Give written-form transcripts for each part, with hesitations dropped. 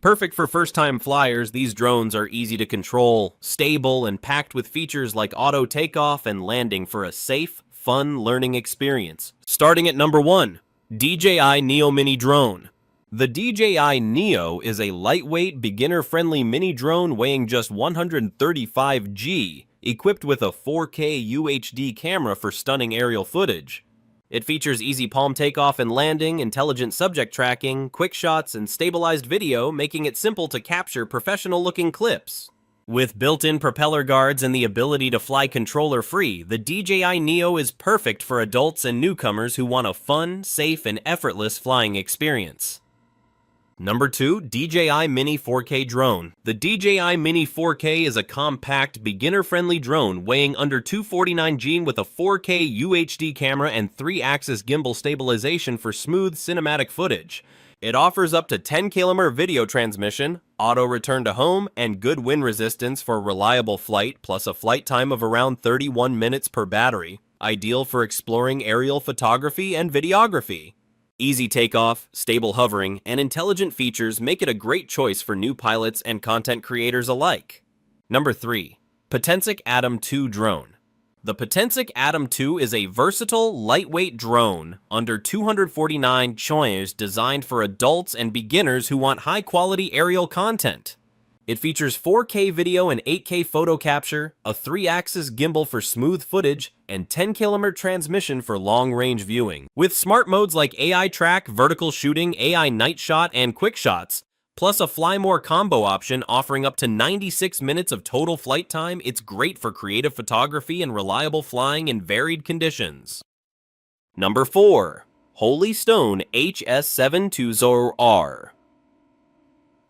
Perfect for first-time flyers, these drones are easy to control, stable, and packed with features like auto takeoff and landing for a safe, fun learning experience. Starting at number 1, DJI Neo Mini Drone. The DJI Neo is a lightweight, beginner-friendly mini drone weighing just 135 g, equipped with a 4K UHD camera for stunning aerial footage. It features easy palm takeoff and landing, intelligent subject tracking, quick shots, and stabilized video, making it simple to capture professional-looking clips. With built-in propeller guards and the ability to fly controller-free, the DJI Neo is perfect for adults and newcomers who want a fun, safe, and effortless flying experience. Number 2, DJI Mini 4K Drone. The DJI Mini 4K is a compact, beginner-friendly drone weighing under 249 g with a 4K UHD camera and 3-axis gimbal stabilization for smooth cinematic footage. It offers up to 10 km video transmission, auto return to home, and good wind resistance for reliable flight, plus a flight time of around 31 minutes per battery, ideal for exploring aerial photography and videography. Easy takeoff, stable hovering, and intelligent features make it a great choice for new pilots and content creators alike. Number 3, Potensic Atom 2 Drone. The Potensic Atom 2 is a versatile, lightweight drone under 249 choirs designed for adults and beginners who want high-quality aerial content. It features 4K video and 8K photo capture, a 3-axis gimbal for smooth footage, and 10 km transmission for long-range viewing. With smart modes like AI track, vertical shooting, AI night shot, and quick shots, plus a fly more combo option offering up to 96 minutes of total flight time, it's great for creative photography and reliable flying in varied conditions. Number 4, Holy Stone HS720R.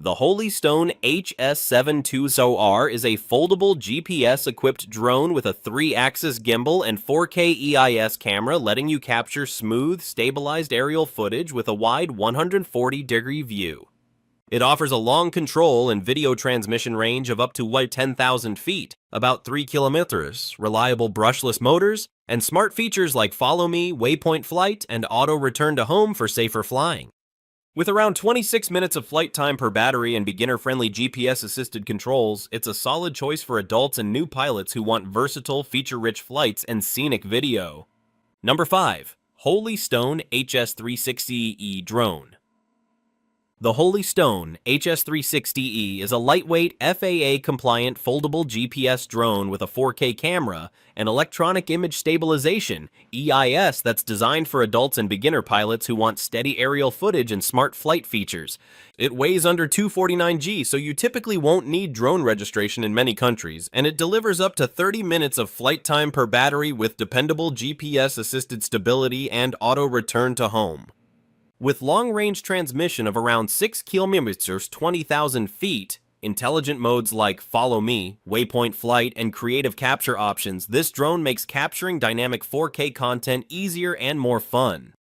The Holy Stone HS720R is a foldable GPS-equipped drone with a 3-axis gimbal and 4K EIS camera, letting you capture smooth, stabilized aerial footage with a wide 140-degree view. It offers a long control and video transmission range of up to 10,000 feet, about 3 kilometers, reliable brushless motors, and smart features like Follow Me, Waypoint Flight, and Auto Return to Home for safer flying. With around 26 minutes of flight time per battery and beginner-friendly GPS-assisted controls, it's a solid choice for adults and new pilots who want versatile, feature-rich flights and scenic video. Number 5, Holy Stone HS360E Drone. The Holy Stone HS360E is a lightweight, FAA-compliant foldable GPS drone with a 4K camera and electronic image stabilization, EIS, that's designed for adults and beginner pilots who want steady aerial footage and smart flight features. It weighs under 249 g, so you typically won't need drone registration in many countries, and it delivers up to 30 minutes of flight time per battery with dependable GPS-assisted stability and auto return to home. With long-range transmission of around 6 kilometers, 20,000 feet, intelligent modes like Follow Me, Waypoint Flight, and creative capture options, this drone makes capturing dynamic 4K content easier and more fun.